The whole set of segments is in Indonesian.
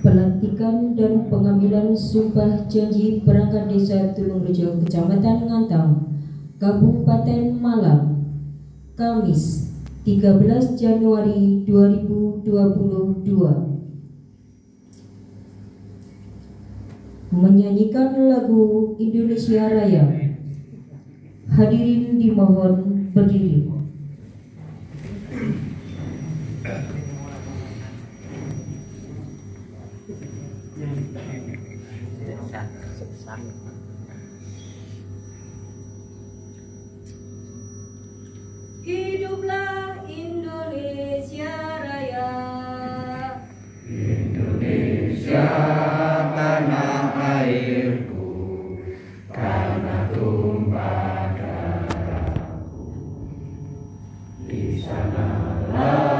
Pelantikan dan pengambilan sumpah janji perangkat desa Tulungrejo, Kecamatan Ngantang, Kabupaten Malang, Kamis 13 Januari 2022. Menyanyikan lagu Indonesia Raya. Hadirin dimohon berdiri. Hiduplah Indonesia Raya. Indonesia tanah airku, tanah tumpah darahku. Di sanalah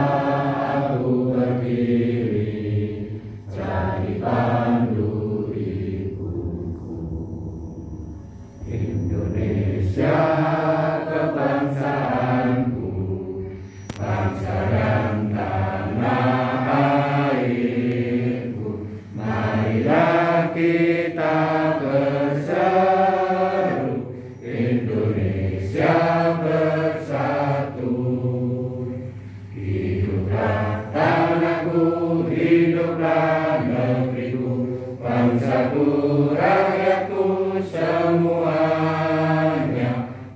aku berdiri, jadi pandu ibuku. Indonesia kebangsaanku, bangsa dan tanah airku. Marilah kita berseru, Indonesia bersatu. Hiduplah tanahku, hiduplah negeriku, bangsaku, rakyatku semuanya.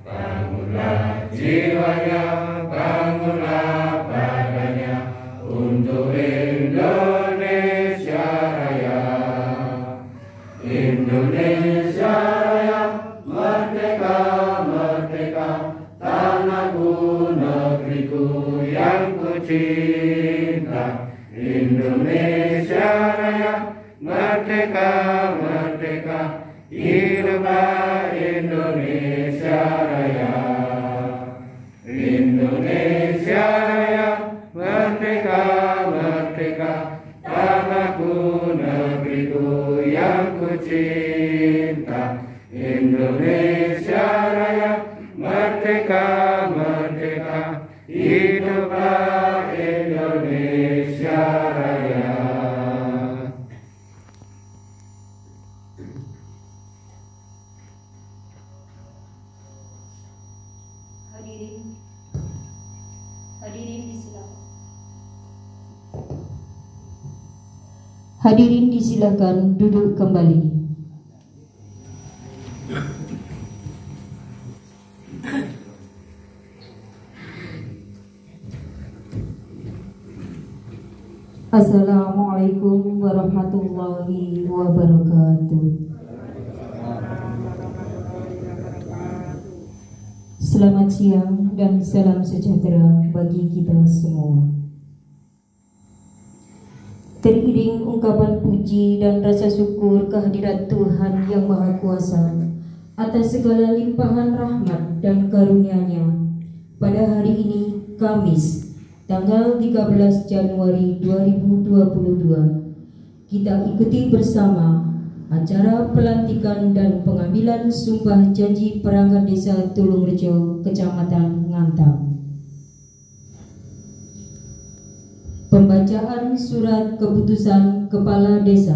Bangunlah jiwanya, bangunlah badannya untuk Indonesia Raya. Indonesia Raya, merdeka, merdeka, tanahku, negeriku yang ku cinta. Indonesia Raya, merdeka, merdeka, hiduplah Indonesia Raya. Indonesia Raya, merdeka, merdeka, tanahku, negeriku yang ku cinta. Indonesia Raya, merdeka, merdeka, hiduplah Indonesia Raya. Hadirin disilakan duduk kembali. Assalamualaikum warahmatullahi wabarakatuh. Selamat siang dan salam sejahtera bagi kita semua. Teriring ungkapan puji dan rasa syukur kehadirat Tuhan Yang Maha Kuasa atas segala limpahan rahmat dan karunia-Nya, pada hari ini Kamis tanggal 13 Januari 2022, kita ikuti bersama acara pelantikan dan pengambilan sumpah janji perangkat desa Tulungrejo, Kecamatan Ngantang. Pembacaan surat keputusan Kepala Desa.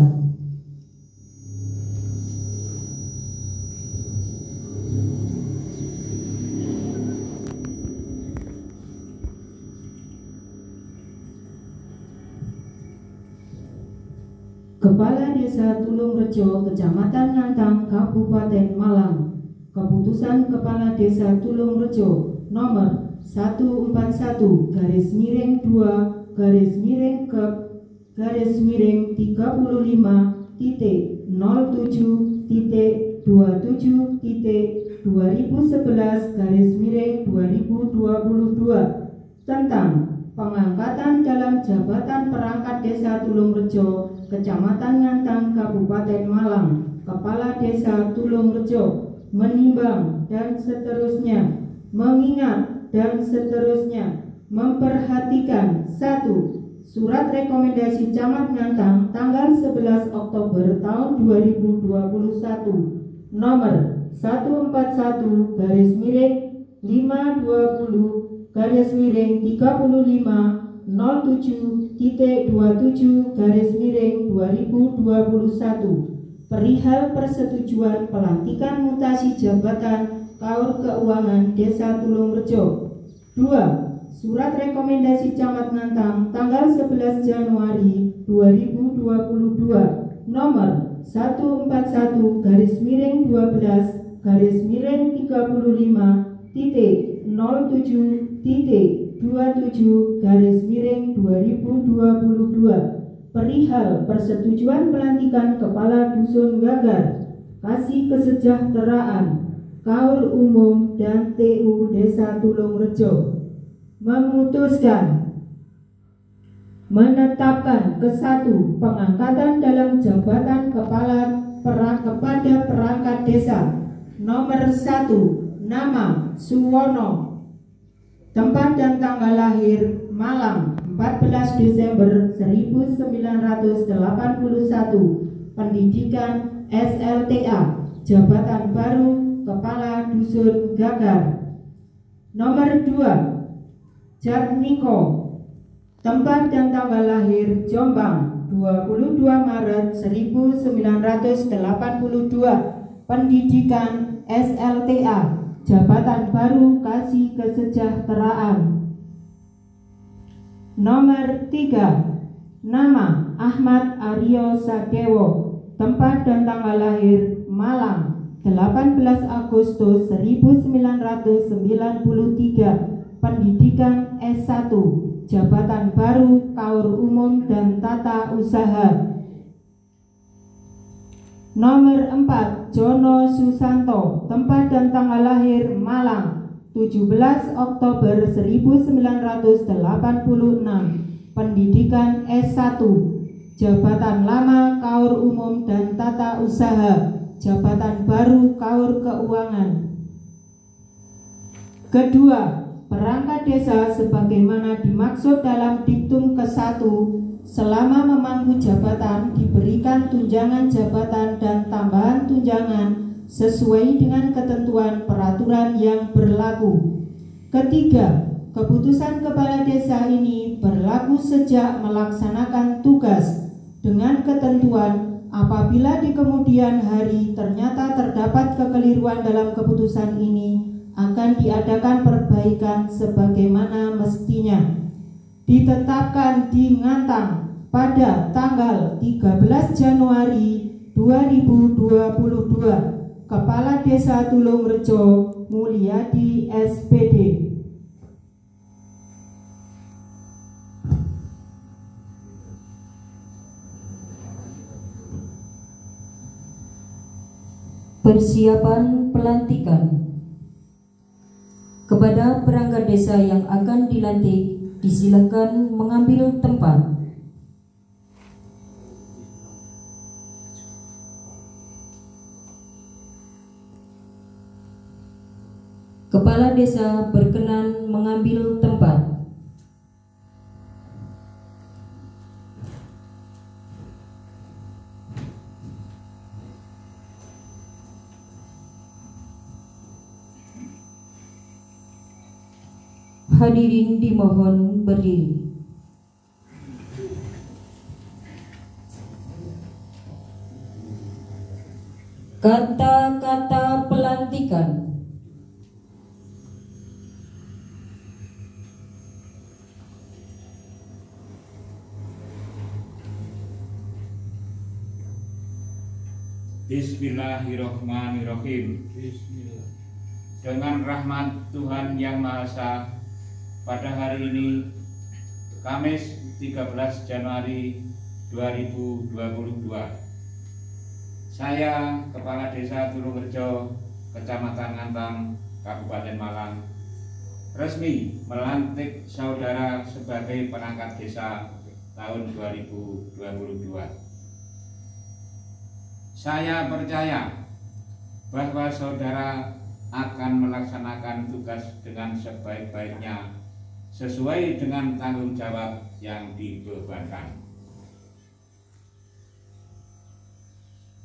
Kepala Desa Tulungrejo, Kecamatan Ngantang, Kabupaten Malang. Keputusan Kepala Desa Tulungrejo nomor 141 /35/35-37.97.2011/2022 tentang pengangkatan dalam jabatan perangkat desa Tulungrejo, Kecamatan Ngantang, Kabupaten Malang, Kepala Desa Tulungrejo, menimbang dan seterusnya, mengingat dan seterusnya, memperhatikan 1. Surat rekomendasi Camat Ngantang tanggal 11 Oktober tahun 2021 nomor 141/520/35 07.27/2021 perihal persetujuan pelantikan mutasi jabatan Kaur Keuangan Desa Tulungrejo. 2. Surat rekomendasi Camat Ngantang tanggal 11 Januari 2022 nomor 141-12-37/2022 perihal persetujuan pelantikan Kepala Dusun Gagar, Kasih Kesejahteraan, Kaur Umum dan TU Desa Tulungrejo. Memutuskan menetapkan ke-1 pengangkatan dalam jabatan kepada perangkat desa. Nomor 1, nama Suwono, tempat dan tanggal lahir Malang 14 Desember 1981, pendidikan SLTA, jabatan baru Kepala Dusun Gagar. Nomor 2, Jatmiko, tempat dan tanggal lahir Jombang 22 Maret 1982, pendidikan SLTA, jabatan baru Kasih Kesejahteraan. Nomor 3, nama Ahmad Aryo Sadewo, tempat dan tanggal lahir Malang 18 Agustus 1993, pendidikan S1, jabatan baru Kaur Umum dan Tata Usaha. Nomor 4, Jono Susanto, tempat dan tanggal lahir Malang 17 Oktober 1986, pendidikan S1, jabatan lama Kaur Umum dan Tata Usaha, jabatan baru Kaur Keuangan. Kedua, perangkat desa sebagaimana dimaksud dalam diktum ke-1 selama memangku jabatan diberikan tunjangan jabatan dan tambahan tunjangan sesuai dengan ketentuan peraturan yang berlaku. Ketiga, keputusan kepala desa ini berlaku sejak melaksanakan tugas dengan ketentuan apabila di kemudian hari ternyata terdapat kekeliruan dalam keputusan ini akan diadakan perbaikan sebagaimana mestinya. Ditetapkan di Ngantang pada tanggal 13 Januari 2022. Kepala Desa Tulungrejo Mulyadi SPD. Persiapan pelantikan. Kepada perangkat desa yang akan dilantik, disilakan mengambil tempat. Kepala desa berkenan mengambil tempat. Hadirin dimohon berdiri. Kata-kata pelantikan. Bismillahirrahmanirrahim. Bismillah. Dengan rahmat Tuhan Yang Maha Esa, pada hari ini Kamis 13 Januari 2022, saya Kepala Desa Tulungrejo, Kecamatan Ngantang, Kabupaten Malang, resmi melantik saudara sebagai perangkat desa tahun 2022. Saya percaya bahwa saudara akan melaksanakan tugas dengan sebaik-baiknya sesuai dengan tanggung jawab yang dibebankan.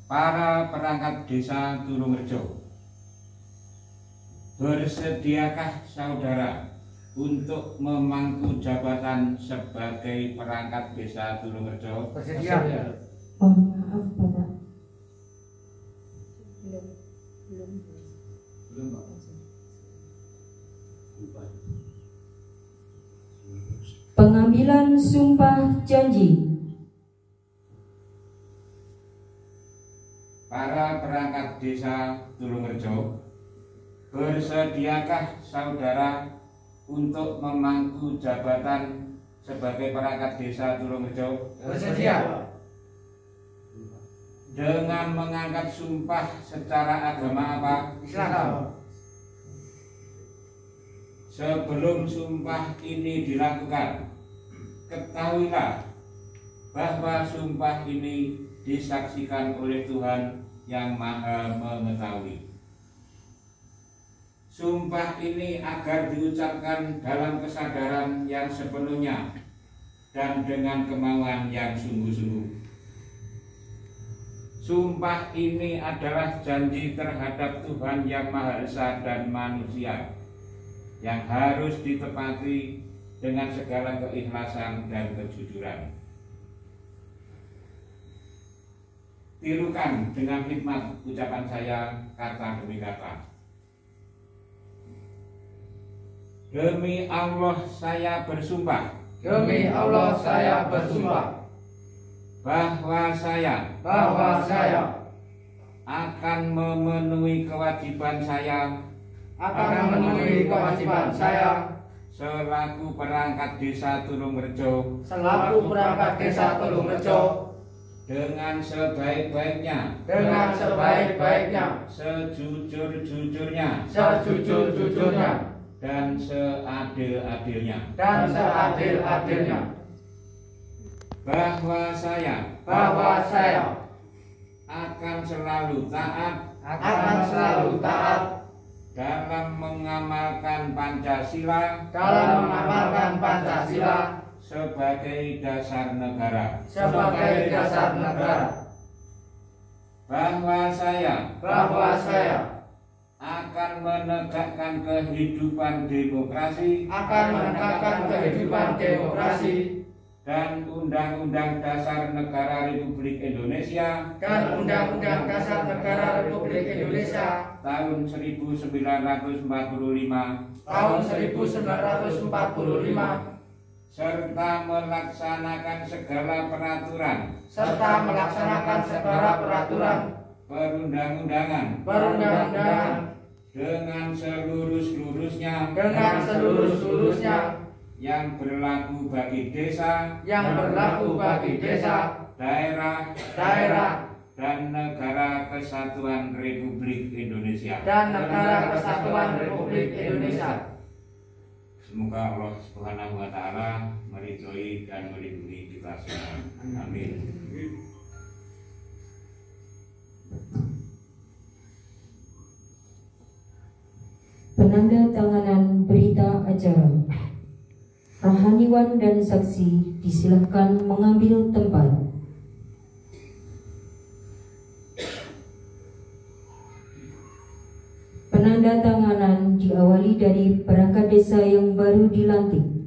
Para perangkat desa Tulungrejo, bersediakah saudara untuk memangku jabatan sebagai perangkat desa Tulungerjo. Bersedia. Mohon maaf Bapak. Belum, Pak. Pengambilan sumpah janji. Para perangkat desa Tulungerjo, bersediakah saudara untuk memangku jabatan sebagai perangkat desa Tulungerjo Bersedia. dengan mengangkat sumpah secara agama apa? Islam. Sebelum sumpah ini dilakukan, ketahuilah bahwa sumpah ini disaksikan oleh Tuhan yang Maha Mengetahui. Sumpah ini agar diucapkan dalam kesadaran yang sepenuhnya dan dengan kemauan yang sungguh-sungguh. Sumpah ini adalah janji terhadap Tuhan yang Maha Esa dan manusia yang harus ditepati dengan segala keikhlasan dan kejujuran. Tirukan dengan hikmat ucapan saya kata demi kata. Demi Allah saya bersumpah Demi Allah saya bersumpah bahwa saya akan memenuhi kewajiban saya selaku perangkat desa Tulungerjo dengan sebaik-baiknya, sejujur-jujurnya, dan seadil-adilnya, bahwa saya akan selalu taat dalam mengamalkan Pancasila sebagai dasar negara, bahwa saya akan menegakkan kehidupan demokrasi dan Undang-Undang Dasar Negara Republik Indonesia tahun 1945 serta melaksanakan segala peraturan perundang-undangan dengan seluruh-seluruhnya yang berlaku bagi desa, daerah, dan Negara Kesatuan Republik Indonesia. Semoga Allah Subhanahu wa Ta'ala meridhoi dan melindungi kita semua. Amin. Penanda tanganan berita acara. Rohaniwan dan saksi disilahkan mengambil tempat. Penanda tanganan diawali dari perangkat desa yang baru dilantik.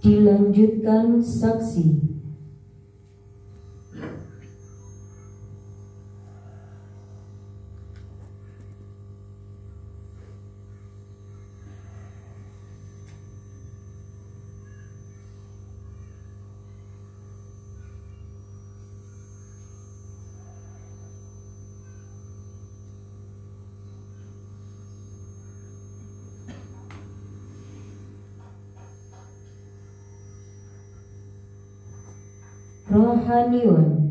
Dilanjutkan saksi. rohaniwan,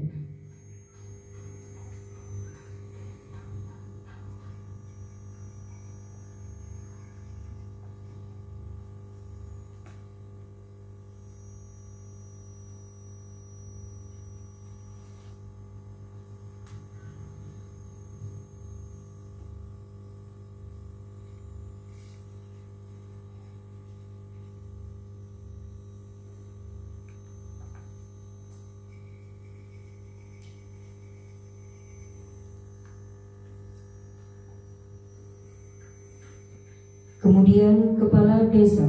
kemudian kepala desa,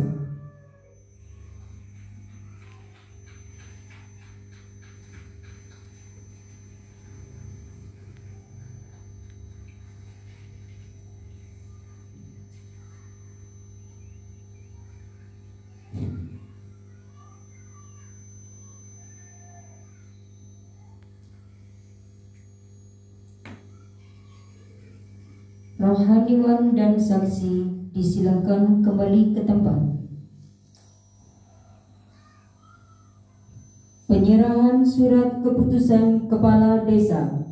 rohaniwan dan saksi disilakan kembali ke tempat. Penyerahan surat keputusan kepala desa.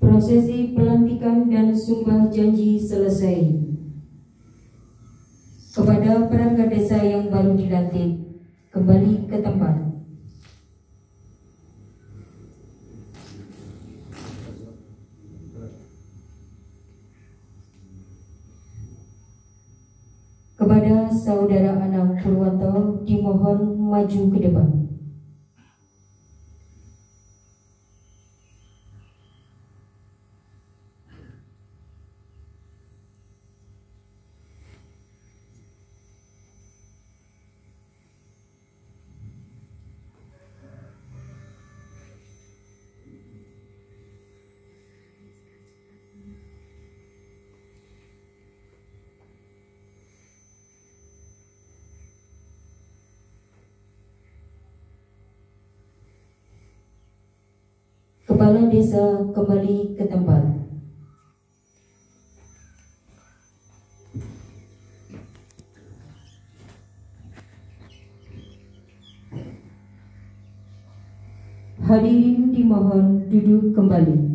Prosesi pelantikan dan sumpah janji selesai. Kepada perangkat desa yang baru dilantik, kembali ke tempat. Kepada saudara Anang Purwanto dimohon maju ke depan. Kepala desa kembali ke tempat. Hadirin dimohon duduk kembali.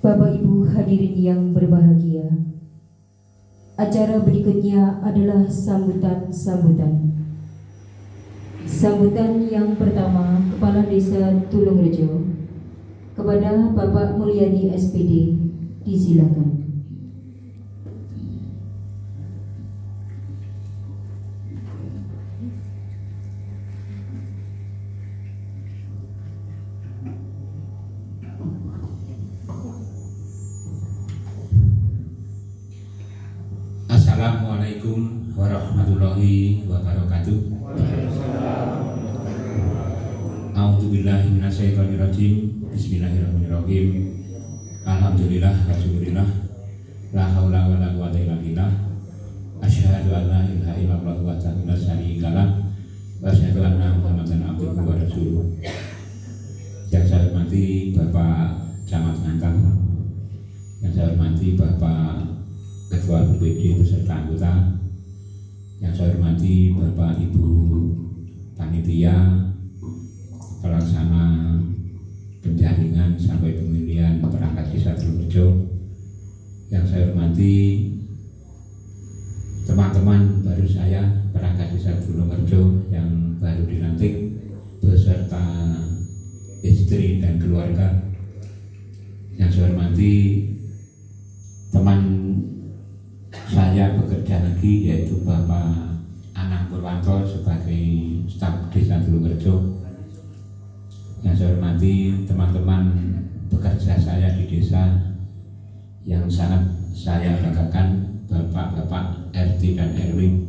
Bapak Ibu hadirin yang berbahagia, acara berikutnya adalah sambutan. Sambutan yang pertama, Kepala Desa Tulungrejo kepada Bapak Mulyadi SPD, disilakan. Assalamualaikum warahmatullahi wabarakatuh. A'udzubillahi minasyaitonirrajim. Bismillahirrahmanirrahim. Alhamdulillah wa syukurillah. La haula wala quwwata illa billah. Asyhadu an la ilaha illallah wa la syarika lah. Wa asyhadu anna Muhammadan abduhu saya hormati Bapak Ketua BPD beserta anggota, yang saya hormati Bapak Ibu Panitia, pelaksana penjaringan sampai pemilihan perangkat desa Tulungarejo, yang saya hormati teman-teman baru saya perangkat desa Tulungarejo yang baru dilantik beserta istri dan keluarga, yang saya hormati teman saya bekerja lagi yaitu Bapak Anang Purwanto sebagai staf desa Tulungarejo, yang saya hormati teman-teman bekerja saya di desa yang sangat saya banggakan, Bapak-bapak RT dan RW.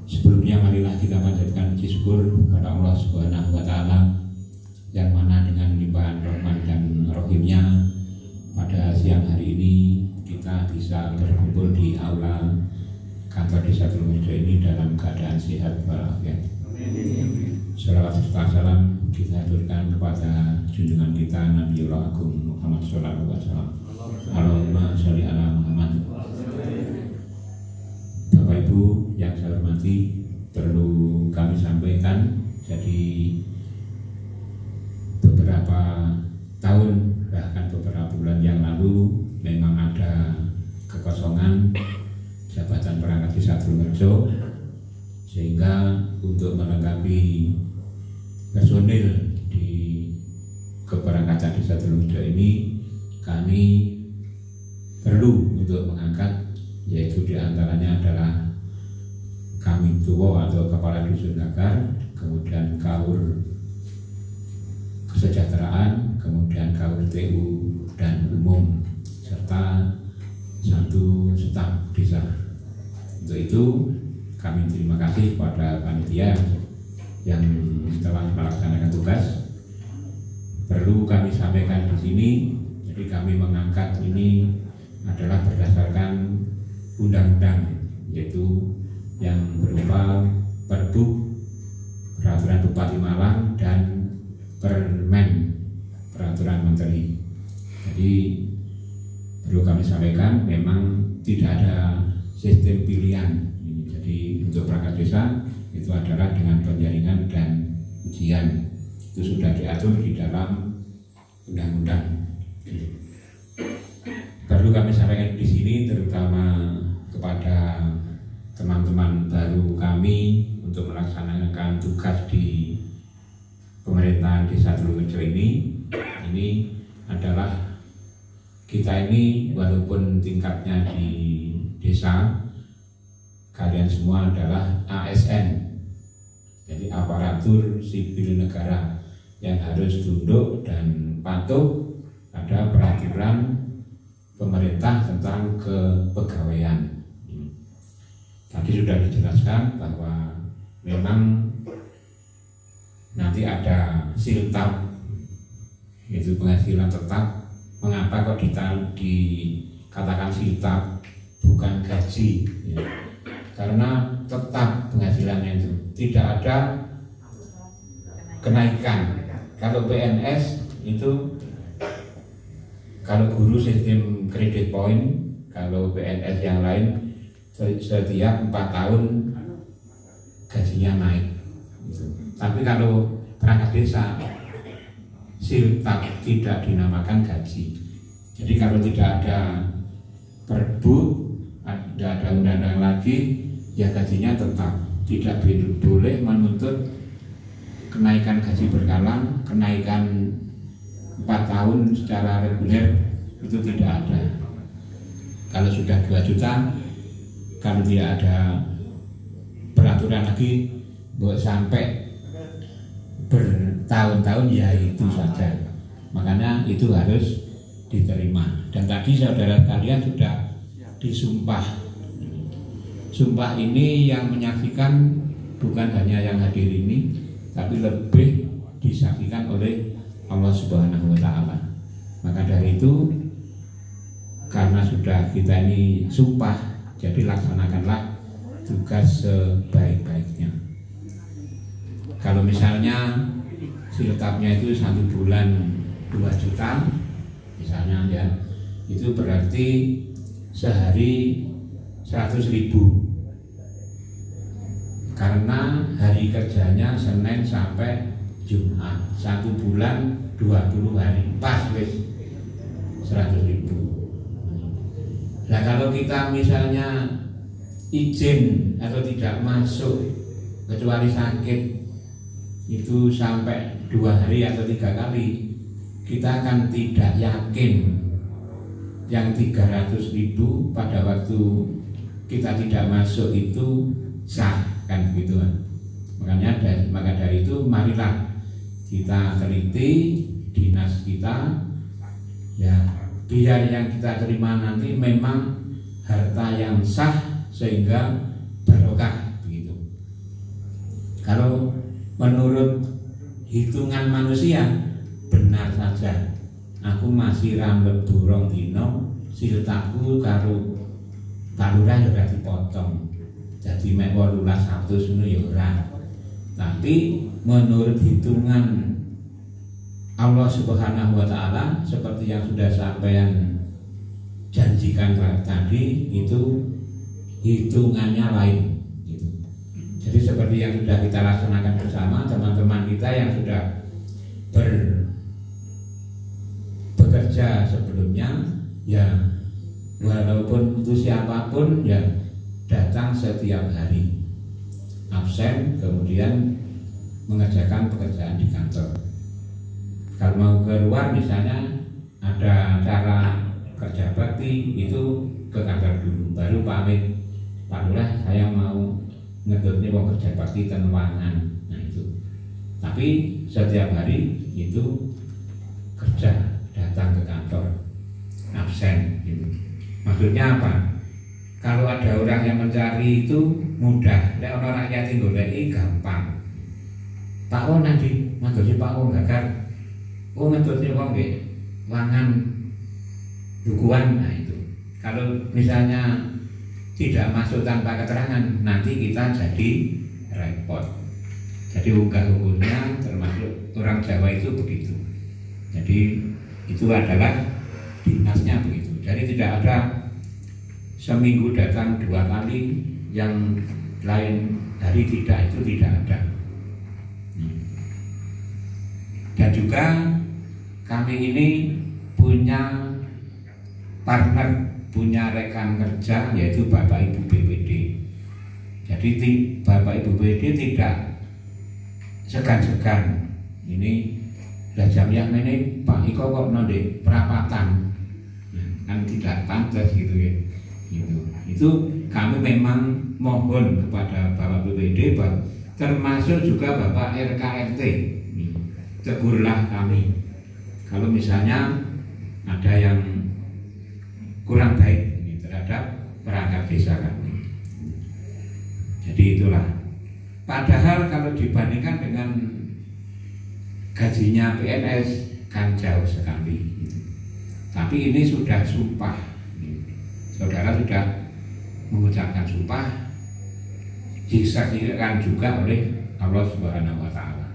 Sebelumnya marilah kita panjatkan puji syukur kepada Allah Subhanahu wa taala yang mana dengan limpahan rahmat dan rahimnya pada siang hari ini kita bisa berkumpul di aula kantor desa Tulungarejo ini dalam keadaan sehat walafiat. Shalawat serta salam kita haturkan kepada junjungan kita Nabiullah Agung Muhammad sallallahu alaihi wasallam. Allahumma sholli ala Muhammad. Bapak Ibu yang saya hormati, perlu kami sampaikan, jadi beberapa tahun bahkan beberapa bulan yang lalu memang ada kekosongan jabatan perangkat desa Tulungarejo, sehingga untuk melengkapi personil di keperangkatan desa Tulungarejo ini kami perlu untuk mengangkat, yaitu diantaranya adalah kami tuwo atau kepala dusun Gagar, kemudian kaur kesejahteraan, kemudian kaur TU dan umum, serta satu staf desa. Untuk itu kami terima kasih kepada panitia yang telah melaksanakan tugas. Perlu kami sampaikan di sini, jadi kami mengangkat ini adalah berdasarkan undang-undang, yaitu yang berupa Perbu, Peraturan Bupati Malang, dan Permen, Peraturan Menteri. Jadi perlu kami sampaikan, memang tidak ada sistem pilihan. Jadi untuk perangkat desa itu adalah dengan penjaringan dan ujian. Itu sudah diatur di dalam undang-undang. Perlu kami sampaikan di sini terutama kepada teman-teman baru kami untuk melaksanakan tugas di pemerintahan desa Tulungarejo ini adalah kita ini walaupun tingkatnya di desa, kalian semua adalah ASN, jadi aparatur sipil negara yang harus tunduk dan patuh pada peraturan pemerintah tentang kepegawaian. Tadi sudah dijelaskan bahwa memang nanti ada siltap, yaitu penghasilan tetap. Mengapa kok dikatakan siltap bukan gaji? Ya. Karena tetap penghasilannya itu tidak ada kenaikan. Kalau PNS itu, kalau guru sistem kredit point, kalau PNS yang lain setiap 4 tahun gajinya naik. Tapi kalau perangkat desa siltap tidak dinamakan gaji. Jadi kalau tidak ada Perbu, tidak ada undang-undang lagi, ya gajinya tetap. Tidak boleh menuntut kenaikan gaji berkala, kenaikan 4 tahun secara reguler, itu tidak ada. Kalau sudah 2 juta, kalau tidak ada peraturan lagi, buat sampai bertahun-tahun, ya itu saja. Makanya itu harus diterima. Dan tadi saudara sekalian sudah disumpah. Sumpah ini yang menyaksikan bukan hanya yang hadir ini, tapi lebih disaksikan oleh Allah Subhanahu wa taala. Maka dari itu, karena sudah kita ini sumpah, jadi laksanakanlah tugas sebaik-baiknya. Kalau misalnya siltapnya itu 1 bulan 2 juta, misalnya ya, itu berarti sehari 100.000 karena hari kerjanya Senin sampai Jumat, 1 bulan 20 hari, pas wis 100.000. Nah kalau kita misalnya izin atau tidak masuk kecuali sakit itu sampai 2 hari atau 3 kali, kita akan tidak yakin yang 300.000 pada waktu kita tidak masuk itu sah, kan begitu kan. Maka dari itu marilah kita teliti dinas kita ya, biar yang kita terima nanti memang harta yang sah sehingga barokah begitu. Kalau menurut hitungan manusia benar saja, aku masih rambut burung dino siltaku karo palura ya ora dipotong jadi mek 18.100 ngono ya ora. Tapi menurut hitungan Allah Subhanahu wa taala seperti yang sudah sampean janjikan tadi, itu hitungannya lain gitu. Jadi seperti yang sudah kita laksanakan bersama teman-teman kita yang sudah bekerja sebelumnya ya, walaupun itu siapapun ya datang setiap hari, absen kemudian mengerjakan pekerjaan di kantor. Kalau mau keluar misalnya ada acara kerja bakti itu ke kantor dulu, baru pamit Pak Lurah saya mau ngedutnya mau kerja bakti Tenuangan. Nah itu. Tapi setiap hari itu kerja, datang ke kantor, absen gitu. Maksudnya apa? Kalau ada orang yang mencari itu mudah, nek ana rakyat goleki gampang. Pak O nanti madosi Pak O gagal. Oh ngedutnya wong nggih wangan dukuan. Nah itu. Kalau misalnya tidak masuk tanpa keterangan, nanti kita jadi repot. Jadi unggah-ungguhnya termasuk orang Jawa itu begitu. Jadi itu adalah dinasnya begitu. Jadi tidak ada seminggu datang 2 kali, yang lain hari tidak, itu tidak ada. Dan juga kami ini punya partner, punya rekan kerja yaitu Bapak Ibu BPD. Jadi Bapak Ibu BPD tidak segan-segan. Ini lah jam yang ini Pak Iko kok nonde perapatan, kan tidak pantas gitu ya. Gitu. Itu kami memang mohon kepada Bapak BPD, termasuk juga Bapak RKRT, tegurlah kami kalau misalnya ada yang kurang baik ini terhadap perangkat desa kami. Jadi itulah. Padahal kalau dibandingkan dengan gajinya PNS kan jauh sekali. Tapi ini sudah sumpah. Saudara sudah mengucapkan sumpah, disaksikan juga oleh Allah Subhanahu wa taala.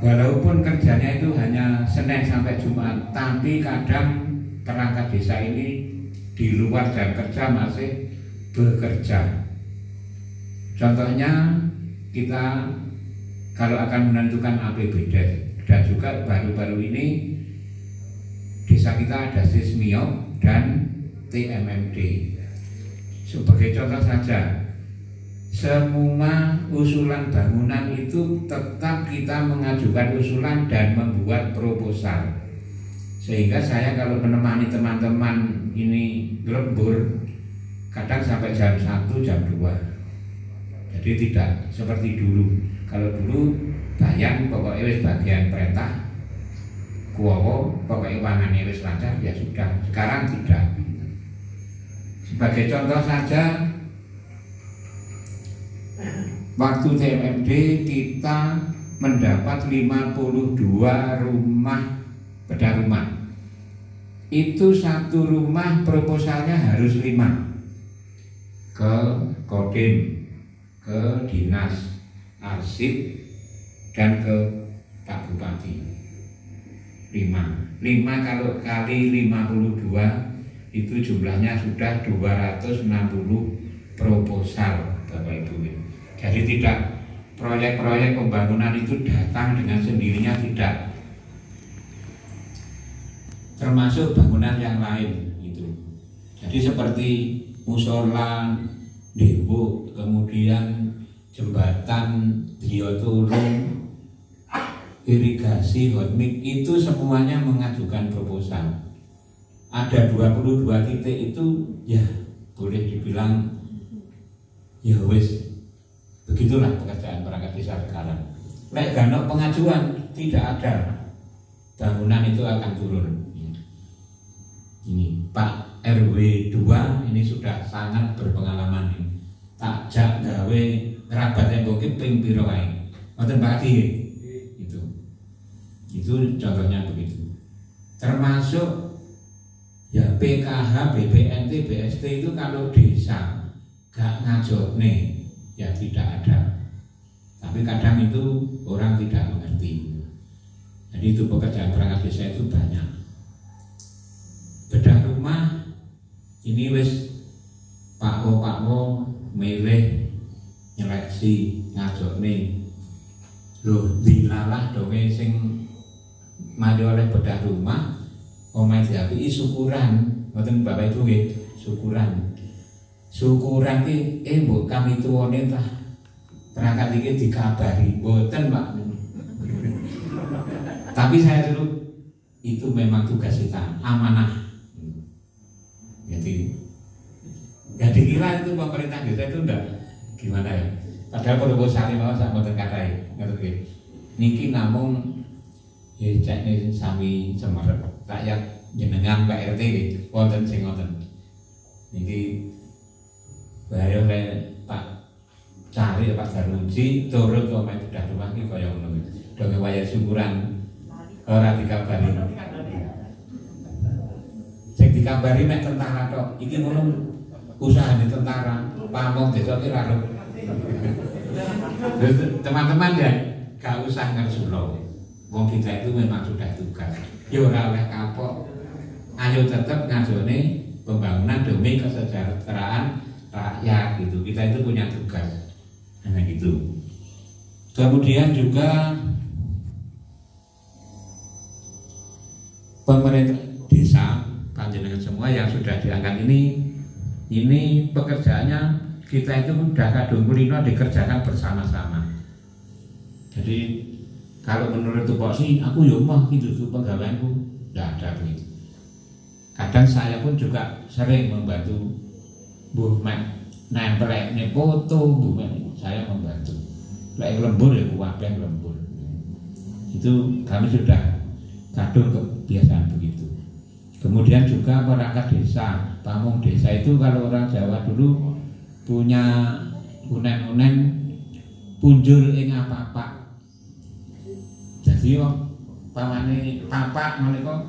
Walaupun kerjanya itu hanya Senin sampai Jumat, tapi kadang perangkat desa ini di luar jam kerja masih bekerja. Contohnya kita kalau akan menentukan APBD, dan juga baru-baru ini desa kita ada Sismiop dan TMMD. Sebagai contoh saja, semua usulan bangunan itu tetap kita mengajukan usulan dan membuat proposal. Sehingga saya kalau menemani teman-teman ini lembur, kadang sampai jam 1, jam 2. Jadi tidak seperti dulu. Kalau dulu bayang pokoknya wis bagian perintah, kuwowo pokoknya wangannya wis lancar ya sudah. Sekarang tidak. Sebagai contoh saja, waktu TMMD kita mendapat 52 rumah bedah rumah. Itu satu rumah proposalnya harus 5 ke Kodim, ke Dinas Arsip, dan ke Pak Bupati. 5 kalau kali 52 itu jumlahnya sudah 260 proposal Bapak Ibu. Jadi tidak proyek-proyek pembangunan itu datang dengan sendirinya, tidak, termasuk bangunan yang lain itu. Jadi seperti musola, dewo, kemudian jembatan, biotulung, irigasi, hotmik, itu semuanya mengajukan proposal. Ada 22 titik itu ya boleh dibilang ya wis, begitulah pekerjaan perangkat desa sekarang. Lek gano pengajuan tidak ada, bangunan itu akan turun. Ini Pak RW 2 ini sudah sangat berpengalaman ini. Takjak gawe kerabat tembok ping piro wae. Wonten pagi. Itu contohnya begitu. Termasuk ya PKH, BPNT, BST itu kalau desa gak ngajokne ya tidak ada. Tapi kadang itu orang tidak mengerti. Jadi itu pekerjaan perangkat desa itu banyak. Bedah rumah ini wis pakwo milih nyeleksi ngajokne. Loh dilalah donge sing maju oleh bedah rumah, omai diapi syukuran, ngoten Bapak Ibu nggih, syukuran. Syukuran ki mbok kami tuwane tah perangkat iki dikabari, mboten Pak. Tapi saya dulu itu memang tugas kita, amanah. Jadi dikira itu pemerintah desa itu enggak gimana ya. Padahal proposal mau sak mboten kathah, ngoten nggih. Niki namung ya cek nih sami semerep rakyat jenengan Pak RT wonten sing ngoten. Niki bayo Pak cari Pak Darmuji turun ke omahe bedah rumah iki kaya ngono. Donge wayah syukuran ora dikabari. Sing dikabari mek tentara tok. Iki ngono usahane tentara, pamong desa ki ra. Teman-teman ya gak usah ngersulo. Wong kita itu memang sudah tugas. Ya ora oleh kapok. Ayo tetap ngajone pembangunan demi kesejahteraan rakyat gitu. Kita itu punya tugas. Nah gitu. Kemudian juga pemerintah desa panjenengan semua yang sudah diangkat ini pekerjaannya kita itu udah kadung kulino dikerjakan bersama-sama. Jadi kalau menurut tupoksi aku ya mah gitu tuh pegawaianku tidak ada begitu. Kadang saya pun juga sering membantu Bu Mek nempel nek foto Bu Mek saya membantu. Lek lembur ya kuwabeh lembur. Itu kami sudah kadung kebiasaan begitu. Kemudian juga perangkat desa, pamong desa itu kalau orang Jawa dulu punya unen-unen punjul ing apa-apa. Jadi pamane papak menika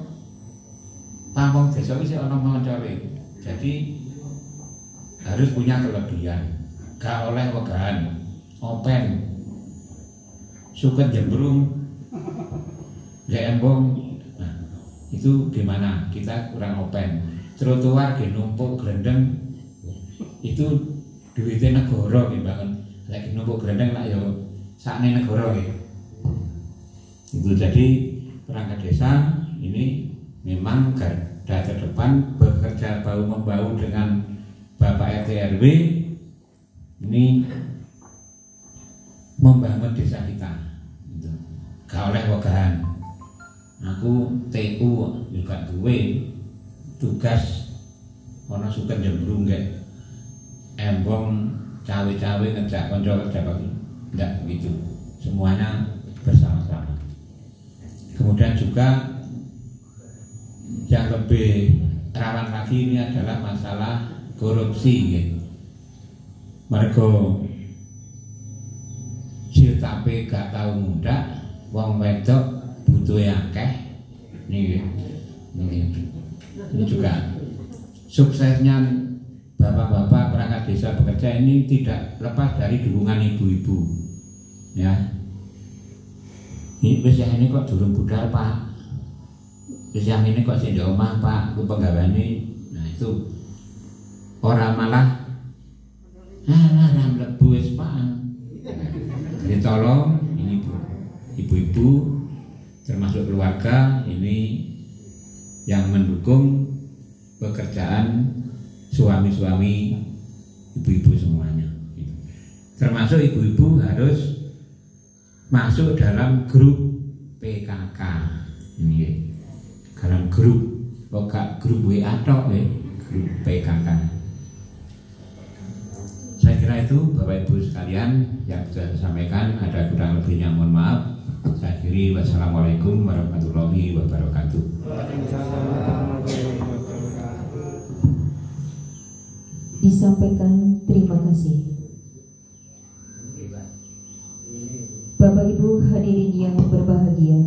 pamong desa iki ana moncore. Jadi harus punya kelebihan. Gak oleh wegahan, open. Suket jembrung, embong. Nah, itu gimana? Kita kurang open. Trotoar ge numpuk glendeng. Itu duwite negara nggih, Mbak. Lek numpuk glendeng lak ya sakne negara nggih. Itu jadi perangkat desa ini memang garda terdepan bekerja bahu membahu dengan Bapak RT RW ini membangun desa kita. Gitu. Gak oleh wegahan. Aku TU juga duwe tugas ana suket jembrung nggih. Embong cawe-cawe ngejak kanca kerja bakti. Enggak begitu. Semuanya bersama-sama. Kemudian juga yang lebih rawan lagi ini adalah masalah korupsi ya. Mergo sirtape gak tahu muda, wong wedok butuh akeh. Ini juga suksesnya bapak-bapak perangkat desa bekerja ini tidak lepas dari dukungan ibu-ibu. Ya. Ini wis ini kok durung budal Pak. Terus yang ini kok sing di omah Pak, ku penggaweane. Nah itu orang malah ram mlebu wis Pak. Ditolong ini ibu-ibu termasuk keluarga ini yang mendukung pekerjaan suami-suami ibu-ibu semuanya. Termasuk ibu-ibu harus masuk dalam grup PKK ini. Dalam grup, bukan grup WA tok ya, grup PKK. Saya kira itu Bapak Ibu sekalian yang sudah saya sampaikan, ada kurang lebihnya mohon maaf. Saya akhiri, wassalamualaikum warahmatullahi wabarakatuh. Disampaikan terima kasih. Bapak Ibu hadirin yang berbahagia,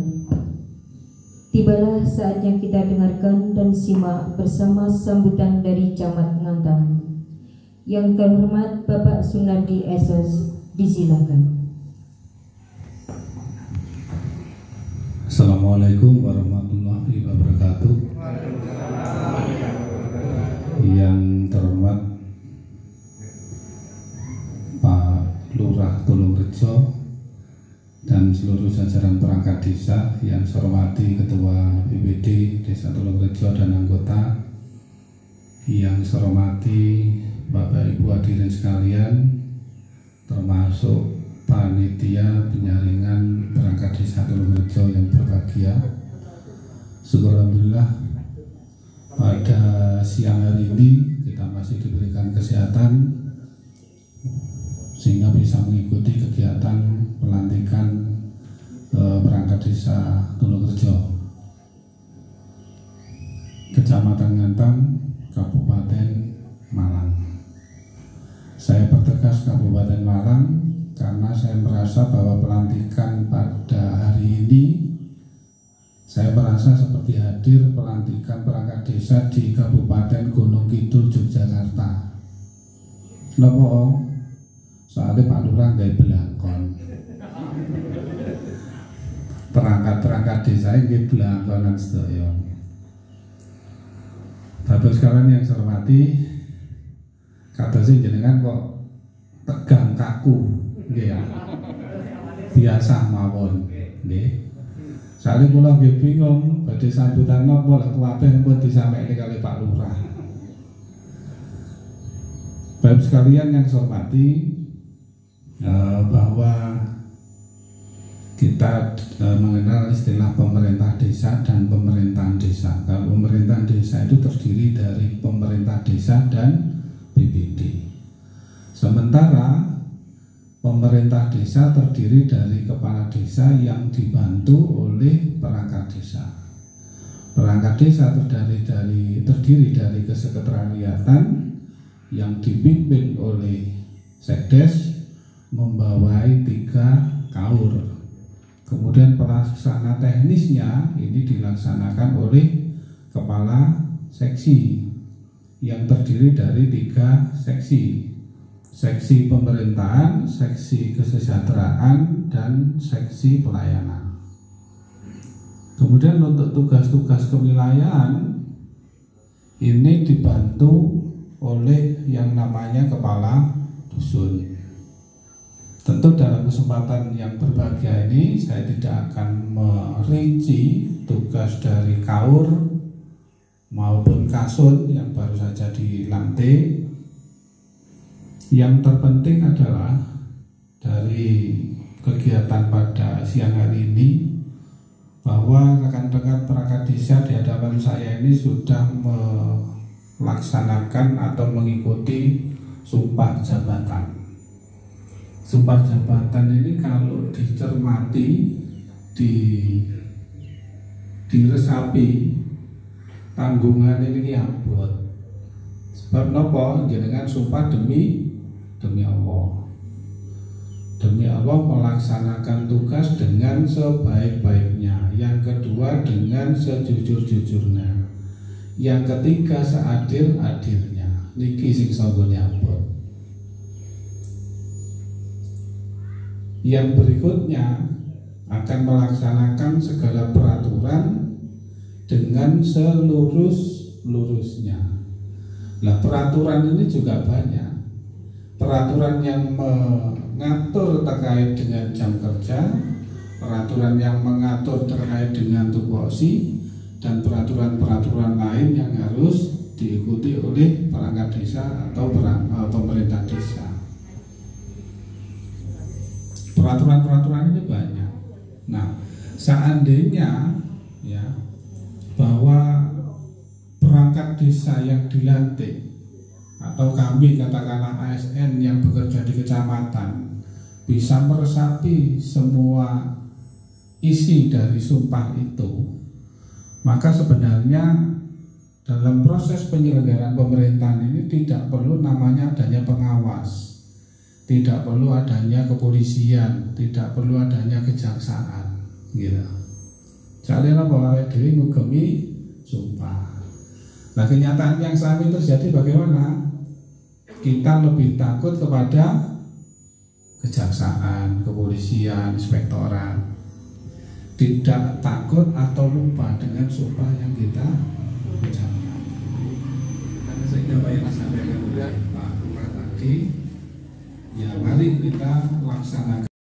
tibalah saatnya kita dengarkan dan simak bersama sambutan dari Camat Ngantang. Yang terhormat Bapak Sunardi SS, disilakan. Assalamualaikum warahmatullahi wabarakatuh. Yang terhormat Pak Lurah Tulungrejo dan seluruh jajaran perangkat desa, yang saya hormati Ketua BPD Desa Tulungrejo dan anggota, yang saya hormati Bapak Ibu hadirin sekalian, termasuk panitia penyaringan perangkat desa Tulungrejo yang berbahagia. Syukur alhamdulillah pada siang hari ini kita masih diberikan kesehatan sehingga bisa mengikuti kegiatan pelantikan perangkat desa Tulungrejo, Kecamatan Ngantang, Kabupaten Malang. Saya pertegas Kabupaten Malang karena saya merasa bahwa pelantikan pada hari ini saya merasa seperti hadir pelantikan perangkat desa di Kabupaten Gunung Kidul, Yogyakarta. Kenapa? Soalnya Pak Lurah gak belangkon. Perangkat-perangkat desa ini belangkonan sedaya. Bapak sekalian yang saya hormati, kata sih jenengan kok tegang kaku, ya. Biasa mawon, nggih. Soalnya kula nggih bingung badhe sambutan napa lek kabeh pun disampaikan kali Pak Lurah. Bapak sekalian yang saya hormati, bahwa kita mengenal istilah pemerintah desa dan pemerintahan desa. Kalau pemerintahan desa itu terdiri dari pemerintah desa dan BPD. Sementara pemerintah desa terdiri dari kepala desa yang dibantu oleh perangkat desa. Perangkat desa terdiri dari kesekretariatan yang dipimpin oleh Sekdes, membawai 3 kaur. Kemudian pelaksana teknisnya ini dilaksanakan oleh kepala seksi yang terdiri dari 3 seksi. Seksi pemerintahan, seksi kesejahteraan, dan seksi pelayanan. Kemudian untuk tugas-tugas kewilayahan ini dibantu oleh yang namanya kepala dusun. Tentu dalam kesempatan yang berbahagia ini saya tidak akan merinci tugas dari kaur maupun kasun yang baru saja dilantik. Yang terpenting adalah dari kegiatan pada siang hari ini bahwa rekan-rekan perangkat desa di hadapan saya ini sudah melaksanakan atau mengikuti sumpah jabatan. Sumpah jabatan ini kalau dicermati, diresapi, tanggungan ini abot. Sebab nopo jenengan sumpah demi Allah. Demi Allah melaksanakan tugas dengan sebaik-baiknya. Yang kedua dengan sejujur-jujurnya. Yang ketiga seadil-adilnya. Niki sing sanggone abot. Yang berikutnya akan melaksanakan segala peraturan dengan selurus-lurusnya. Nah, peraturan ini juga banyak. Peraturan yang mengatur terkait dengan jam kerja, peraturan yang mengatur terkait dengan tupoksi, dan peraturan-peraturan lain yang harus diikuti oleh perangkat desa atau pemerintah desa. Peraturan-peraturan ini banyak. Nah, seandainya ya bahwa perangkat desa yang dilantik atau kami katakanlah ASN yang bekerja di kecamatan bisa meresapi semua isi dari sumpah itu, maka sebenarnya dalam proses penyelenggaraan pemerintahan ini tidak perlu namanya adanya pengawas, tidak perlu adanya kepolisian, tidak perlu adanya kejaksaan, gitu. Soalnya bahwa diri ngugemi sumpah. Nah, kenyataan yang saat ini terjadi bagaimana? Kita lebih takut kepada kejaksaan, kepolisian, inspektorat. Tidak takut atau lupa dengan sumpah yang kita ucapkan. Sehingga Pak yang sampaikan oleh Pak Lurah tadi, ya mari kita laksanakan.